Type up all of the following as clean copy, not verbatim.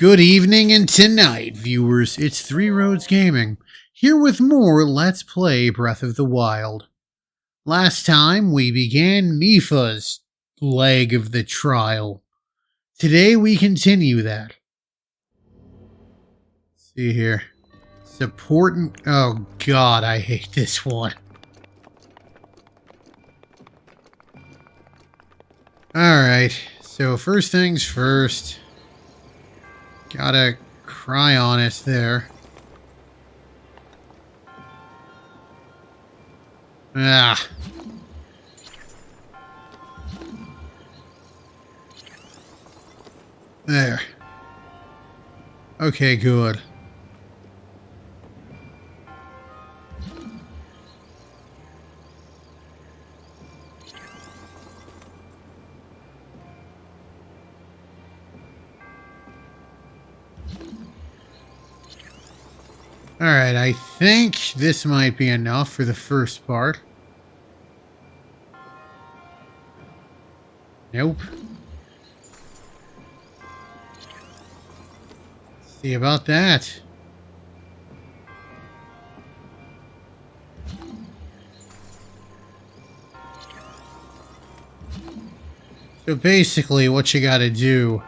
Good evening and tonight, viewers. It's Three Roads Gaming, here with more Let's Play Breath of the Wild. Last time, we began Mipha's leg of the trial. Today, we continue that. Let's see here. Support and... Oh, God, I hate this one. Alright, so first things first... Gotta cry honest there. Ah. There. Okay, good. Alright, I think this might be enough for the first part. Nope. See about that. So basically what you gotta do...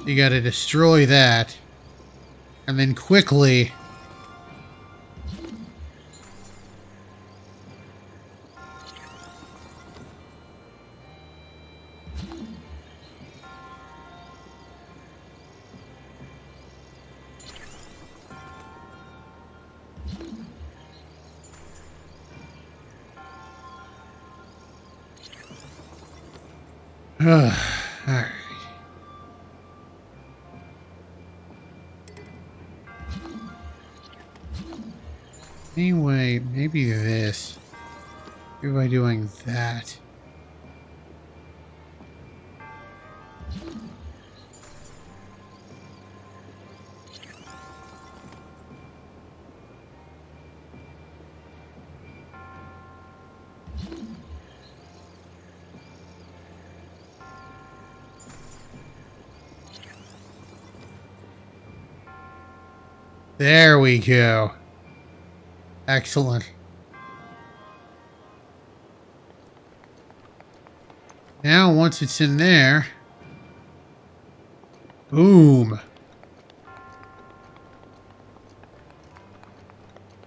You gotta destroy that, and then quickly alright. Anyway, maybe this. Maybe by doing that. There we go. Excellent. Now, once it's in there... Boom.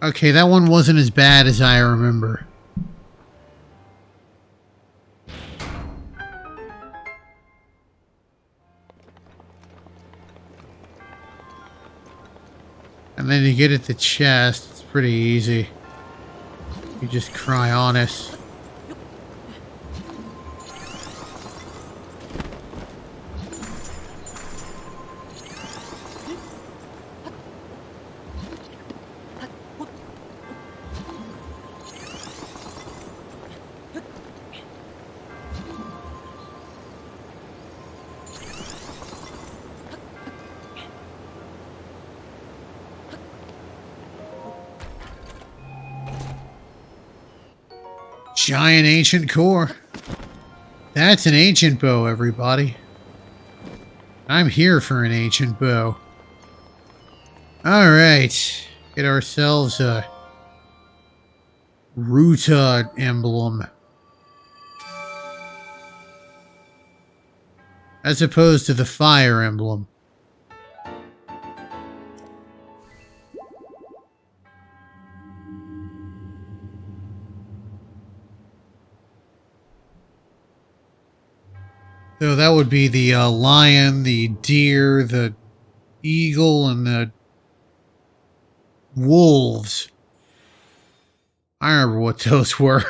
Okay, that one wasn't as bad as I remember. And then you get at the chest, it's pretty easy. You just cry honest. Giant ancient core. That's an ancient bow, everybody. I'm here for an ancient bow. Alright. Get ourselves a Ruta emblem. As opposed to the fire emblem. So that would be the lion, the deer, the eagle, and the wolves. I remember what those were.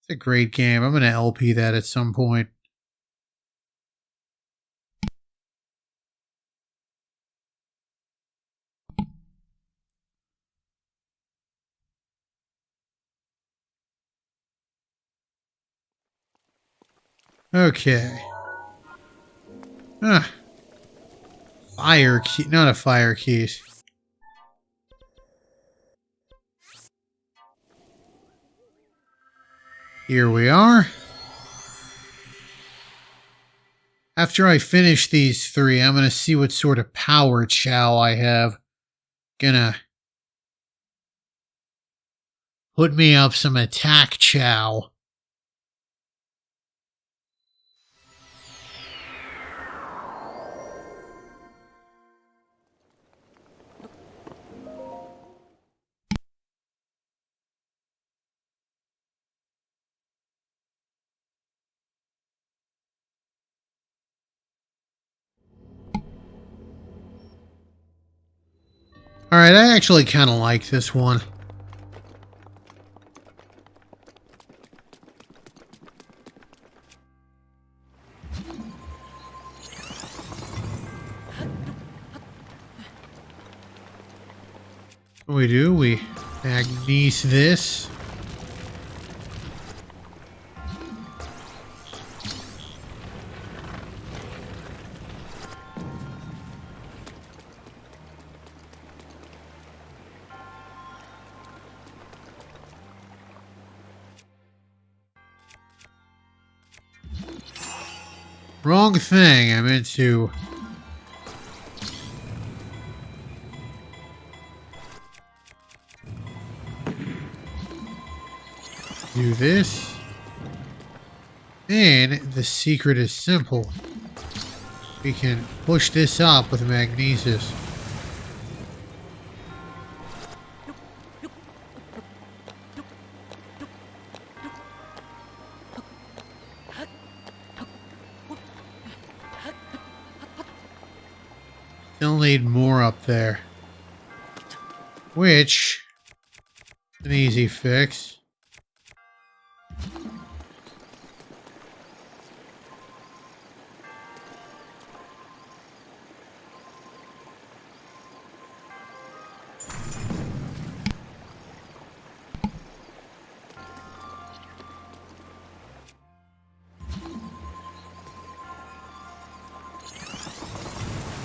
It's a great game. I'm going to LP that at some point. Okay. Ah. Fire key. Not a fire keys. Here we are. After I finish these three, I'm gonna see what sort of power chow I have. Gonna put me up some attack chow. Alright, I actually kind of like this one. What we do, we magnese this. Wrong thing, I meant to... do this. And the secret is simple. We can push this up with magnesis. Still need more up there. Which, an easy fix.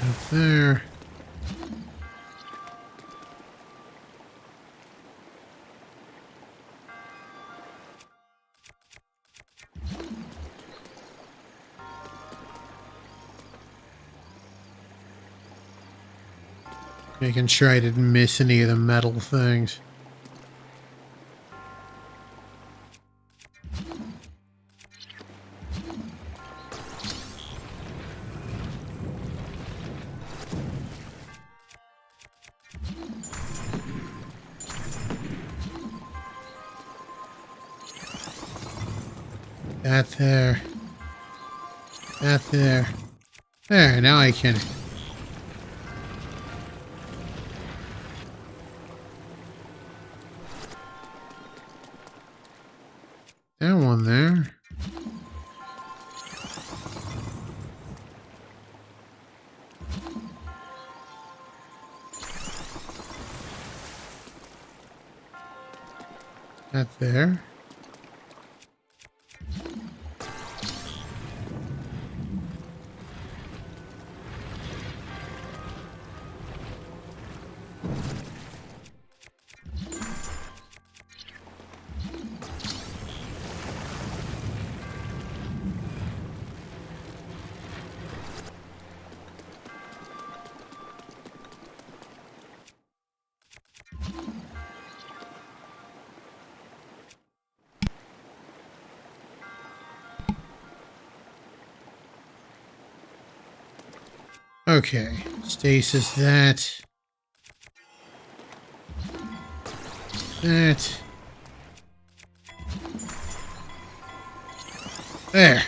Up there. Making sure I didn't miss any of the metal things. That there. That there. There, now I can... that one there. That there. Okay, stasis that. That. There.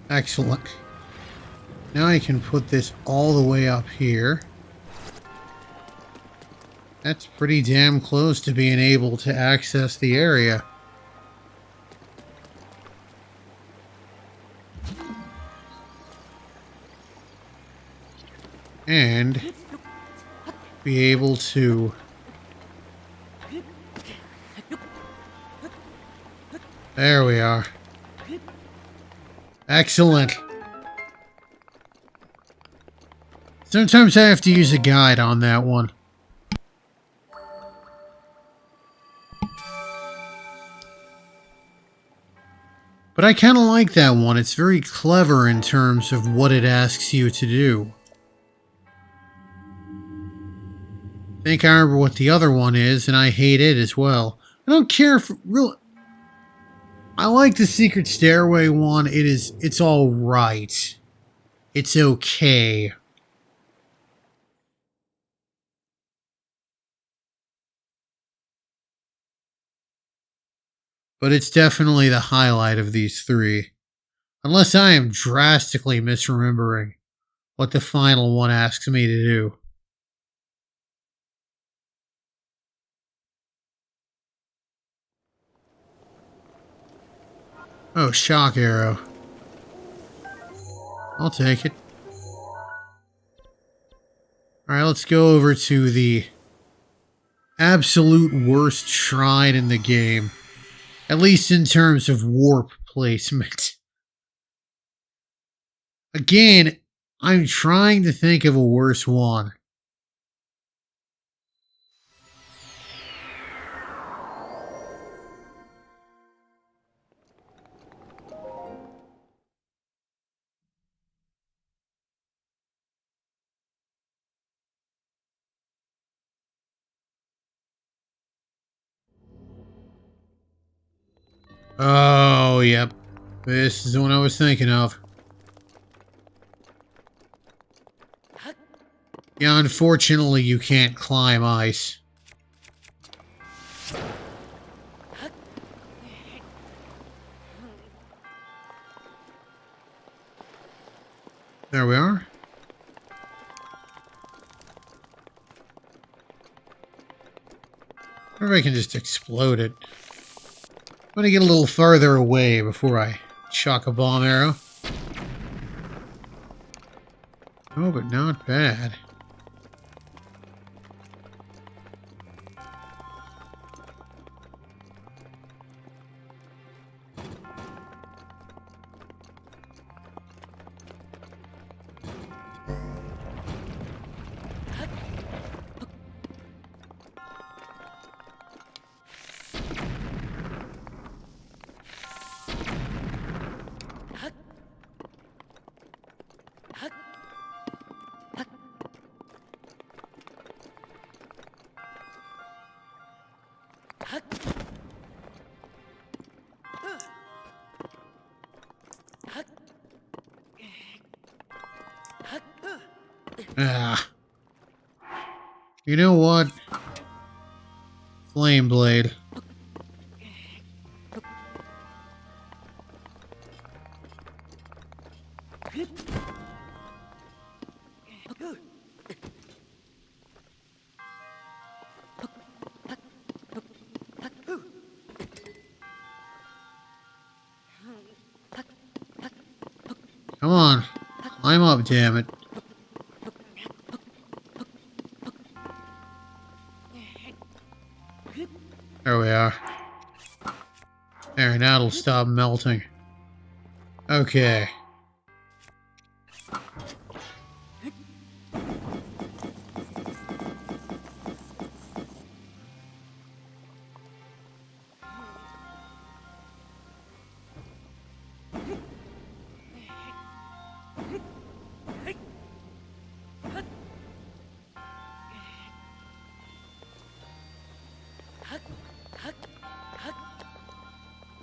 Excellent. Now I can put this all the way up here. That's pretty damn close to being able to access the area. And be able to there we are. Excellent. Sometimes I have to use a guide on that one. But I kind of like that one. It's very clever in terms of what it asks you to do. I think I remember what the other one is, and I hate it as well. I don't care for real. I like the Secret Stairway one. It's all right. It's okay. But it's definitely the highlight of these three. Unless I am drastically misremembering what the final one asks me to do. Oh, shock arrow. I'll take it. Alright, let's go over to the absolute worst shrine in the game. At least in terms of warp placement. Again, I'm trying to think of a worse one. Oh, yep. This is the one I was thinking of. Yeah, unfortunately, you can't climb ice. There we are. I wonder if I can just explode it. I'm gonna get a little farther away before I shock a bomb arrow. Oh, but not bad. Ah. You know what? Flame blade. Come on. Climb up, damn it. There we are. There, now it'll stop melting. Okay.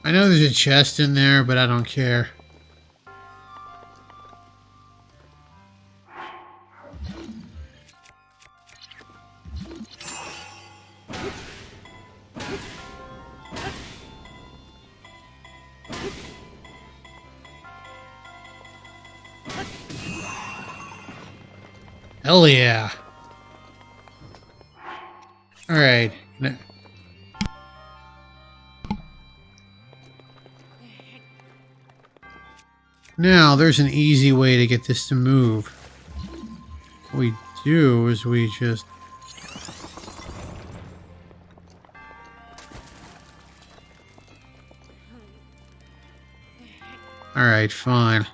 I know there's a chest in there, but I don't care. Hell yeah. Alright. Now, there's an easy way to get this to move. What we do is we just... Alright, fine.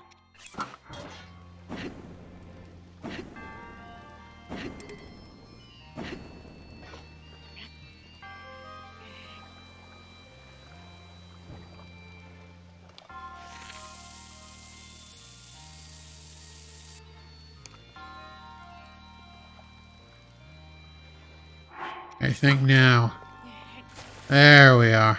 I think now. There we are.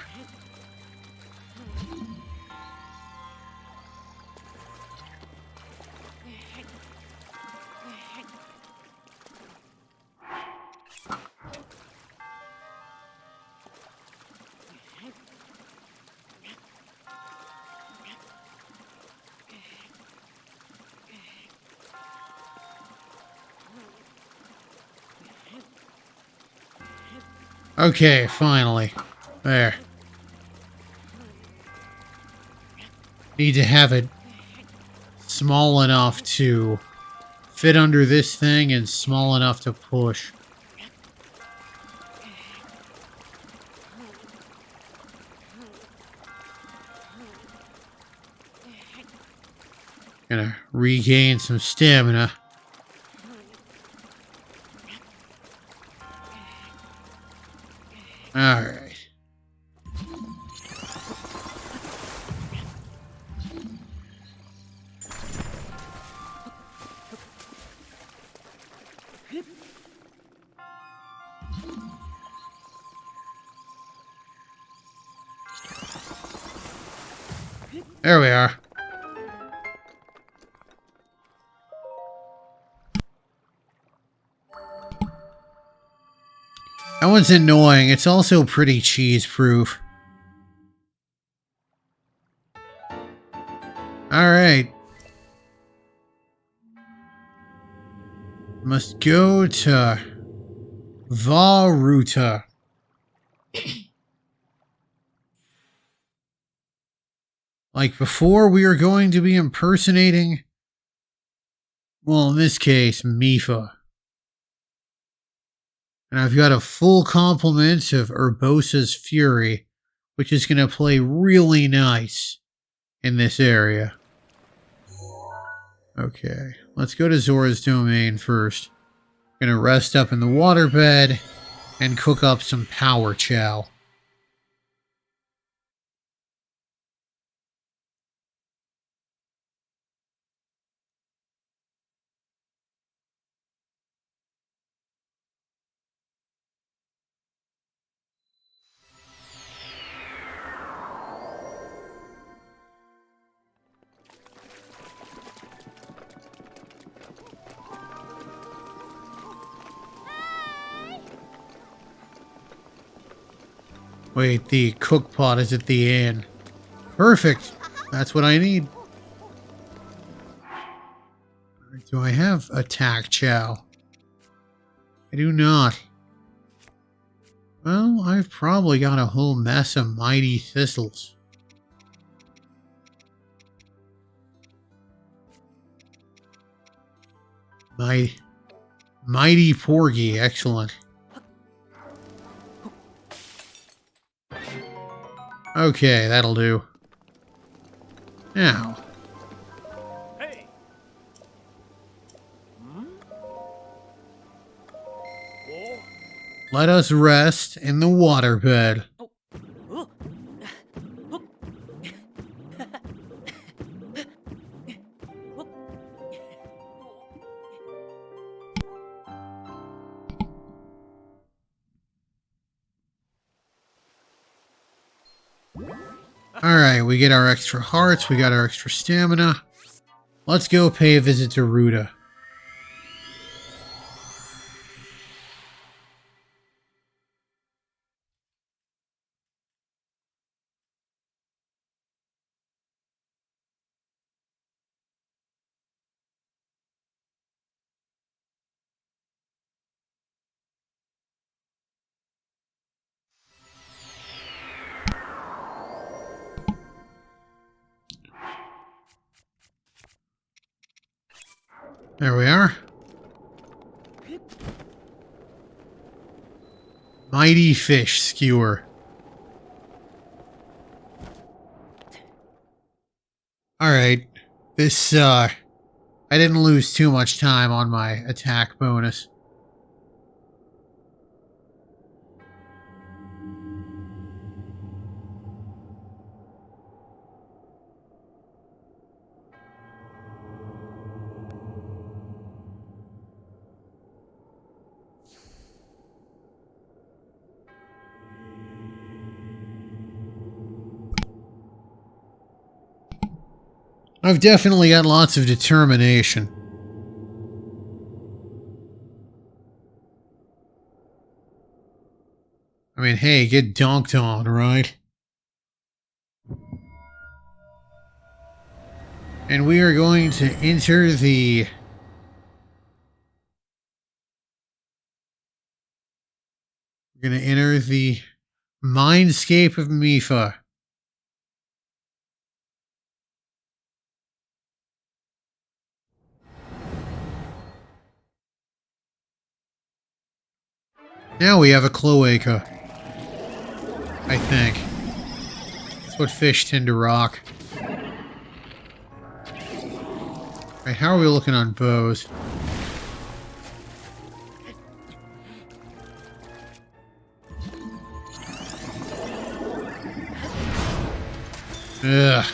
Okay, finally. There. Need to have it small enough to fit under this thing and small enough to push. Gonna regain some stamina. Alright. There we are. That one's annoying. It's also pretty cheese-proof. Alright. Must go to Varuta. Like before, we are going to be impersonating, well, in this case, Mipha. And I've got a full complement of Urbosa's Fury, which is going to play really nice in this area. Okay, let's go to Zora's Domain first. Gonna rest up in the waterbed and cook up some power chow. Wait, the cook pot is at the end. Perfect. That's what I need. Do I have attack chow? I do not. Well, I've probably got a whole mess of mighty thistles. Mighty porgy, excellent. Okay, that'll do. Now. Hey. Let us rest in the waterbed. Alright, we get our extra hearts, we got our extra stamina. Let's go pay a visit to Ruta. There we are. Mighty fish skewer. Alright. This, I didn't lose too much time on my attack bonus. I've definitely got lots of determination. I mean, hey, get dunked on, right? And we are going to enter the... We're going to enter the mindscape of Mifa. Now we have a cloaca. I think. That's what fish tend to rock. Right, how are we looking on bows? Ugh.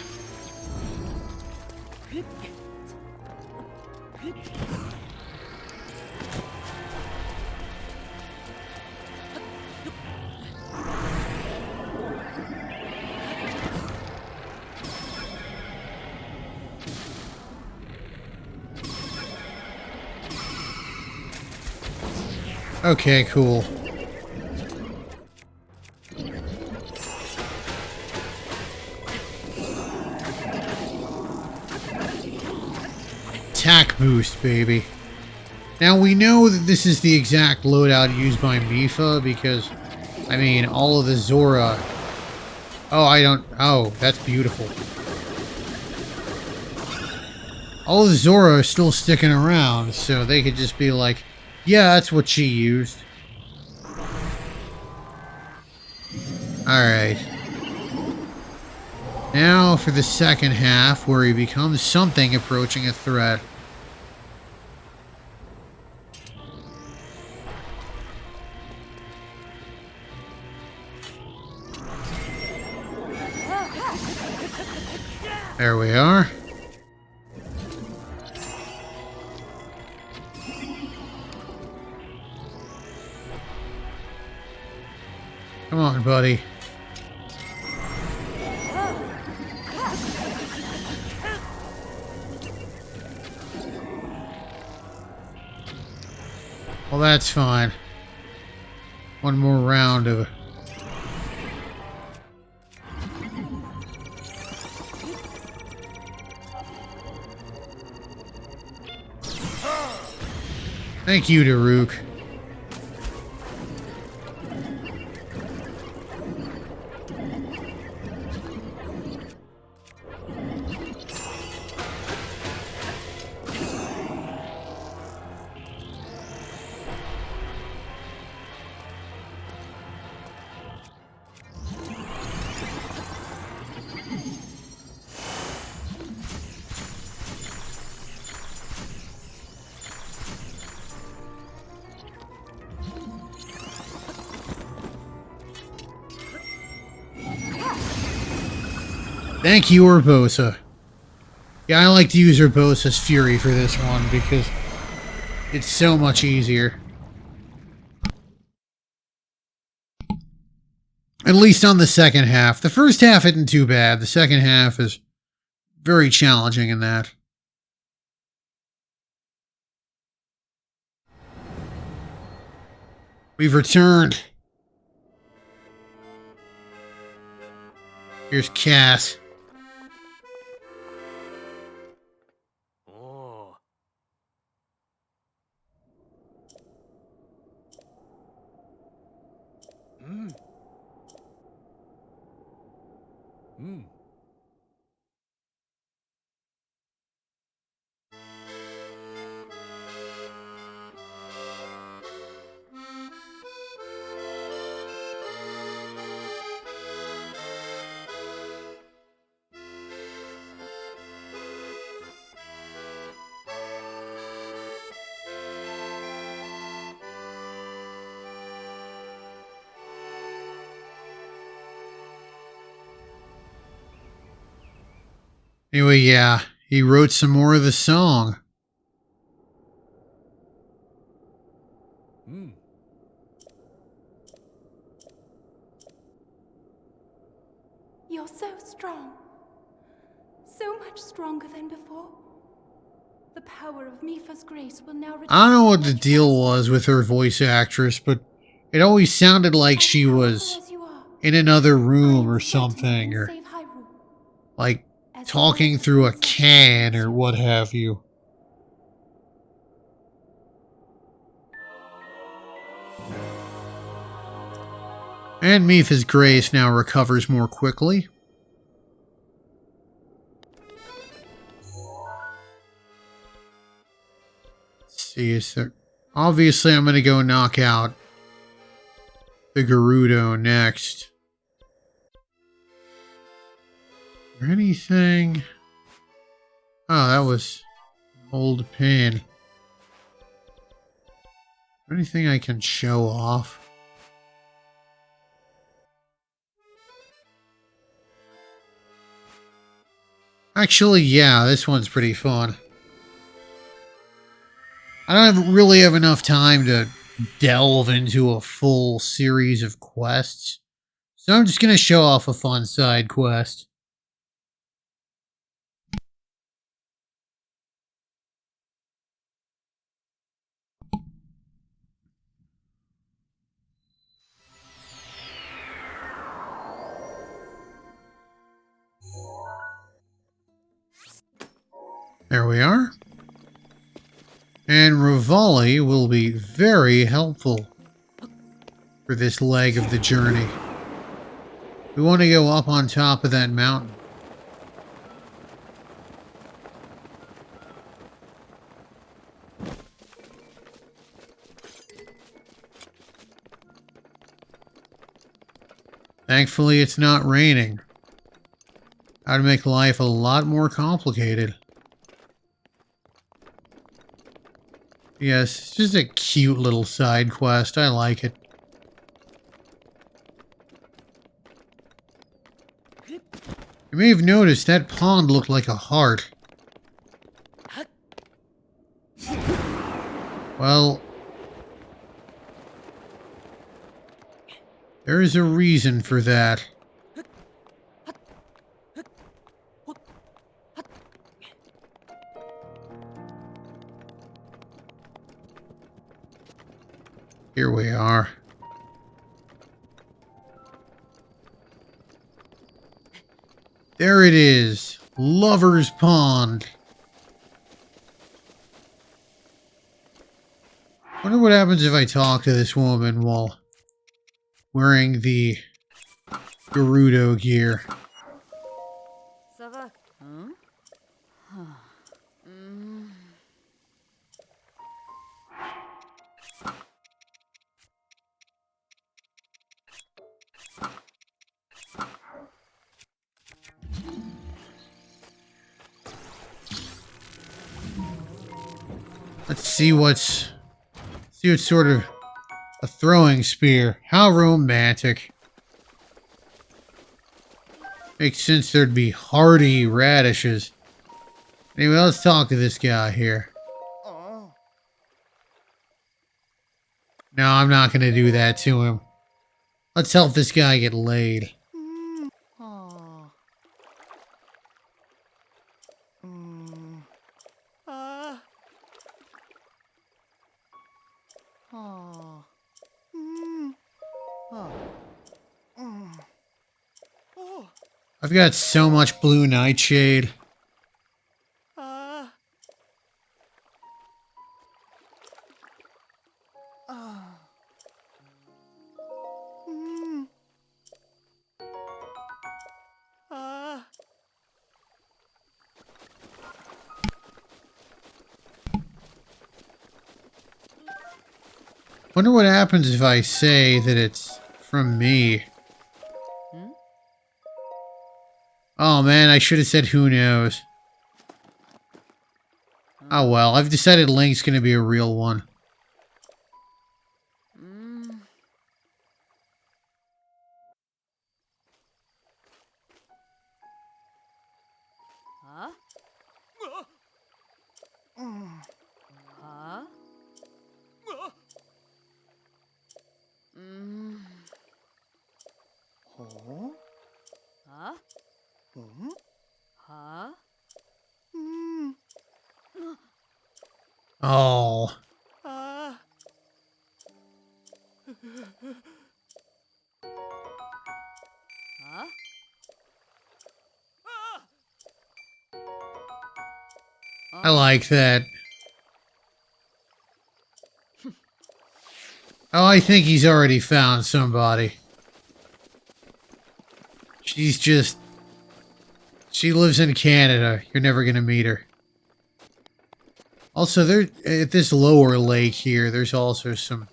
Okay, cool. Attack boost, baby. Now we know that this is the exact loadout used by Mifa because, I mean, all of the Zora... Oh, that's beautiful. All of the Zora are still sticking around, so they could just be like, yeah, that's what she used. Alright. Now for the second half, where he becomes something approaching a threat. There we are. Come on, buddy. Well, that's fine. One more round of... Thank you, Daruk. Thank you, Urbosa. Yeah, I like to use Urbosa's Fury for this one because it's so much easier. At least on the second half. The first half isn't too bad. The second half is very challenging in that. We've returned. Here's Cass. Oh. Mm. Mm. Anyway, yeah, he wrote some more of the song. Mm. You're so strong, So much stronger than before. The power of Mipha's grace will now return. I don't know what the deal was with her voice actress, but it always sounded like As she powerful was as you are, in another I room am or certain you something, can or save Hyrule. like As talking long as through a princess can supports or you. what have you. And Mipha's grace now recovers more quickly. Let's see, is there... Obviously, I'm going to go knock out the Gerudo next. Is there anything... Oh, that was old pin. Is there anything I can show off? Actually, yeah, this one's pretty fun. I don't really have enough time to delve into a full series of quests, so I'm just going to show off a fun side quest. There we are. And Rivali will be very helpful for this leg of the journey. We want to go up on top of that mountain. Thankfully, it's not raining. That would make life a lot more complicated. Yes, it's just a cute little side quest. I like it. You may have noticed that pond looked like a heart. Well, there is a reason for that. Here we are. There it is. Lover's Pond. Wonder what happens if I talk to this woman while wearing the Gerudo gear. Savak. Huh? Let's see what's sort of a throwing spear. How romantic. Makes sense there'd be hardy radishes. Anyway, let's talk to this guy here. No, I'm not going to do that to him. Let's help this guy get laid. I've got so much blue nightshade. Wonder what happens if I say that it's from me. Oh man, I should have said who knows. Oh well, I've decided Link's gonna be a real one. Huh? Huh? Huh? Huh? Oh. Ah. Huh? I like that. Oh, I think he's already found somebody. She's just... She lives in Canada. You're never gonna meet her. Also, there at this lower lake here, there's also some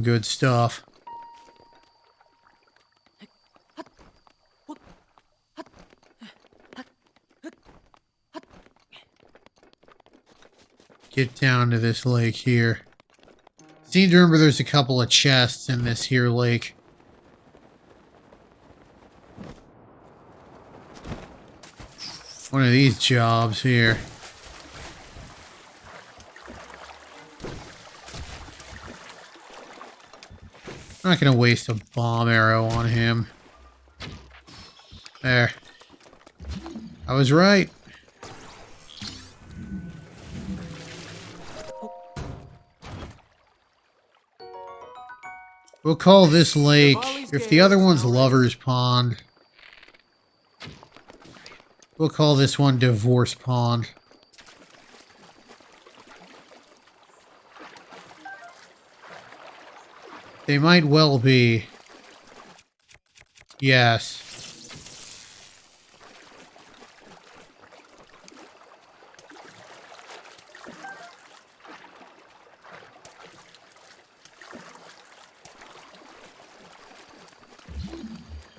good stuff. Get down to this lake here. Seem to remember there's a couple of chests in this here lake. One of these jobs here. I'm not gonna waste a bomb arrow on him. There. I was right. We'll call this lake, if the other one's Lover's Pond, we'll call this one Divorce Pond. They might well be. Yes.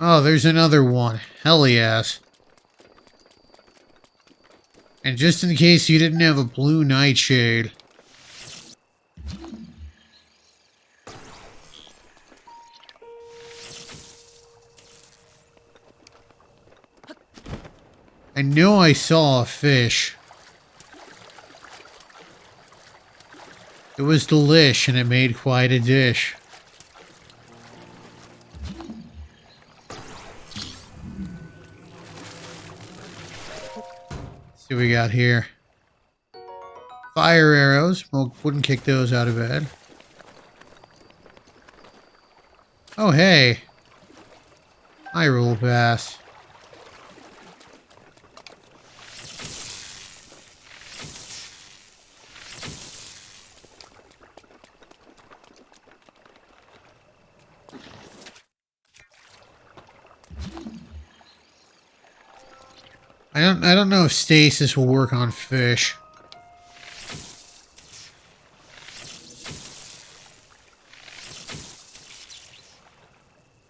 Oh, there's another one. Hell yes. And just in case you didn't have a blue nightshade. I know I saw a fish. It was delish and it made quite a dish. See what we got here. Fire arrows. Well, wouldn't kick those out of bed. Oh, hey. Hyrule Bass. I don't know if stasis will work on fish.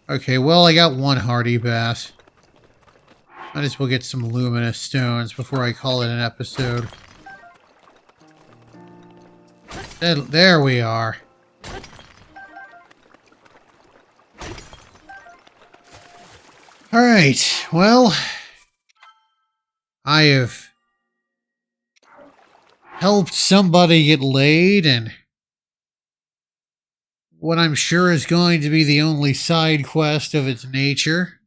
Okay, well, I got one hardy bass. Might as well get some luminous stones before I call it an episode. There we are. Alright, well... I have helped somebody get laid, and what I'm sure is going to be the only side quest of its nature.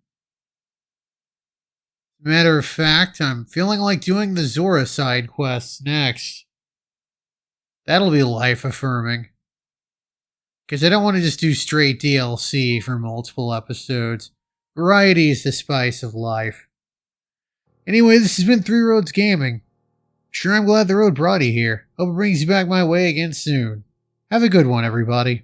Matter of fact, I'm feeling like doing the Zora side quests next. That'll be life-affirming. Because I don't want to just do straight DLC for multiple episodes. Variety is the spice of life. Anyway, this has been Three Roads Gaming. Sure, I'm glad the road brought you here. Hope it brings you back my way again soon. Have a good one, everybody.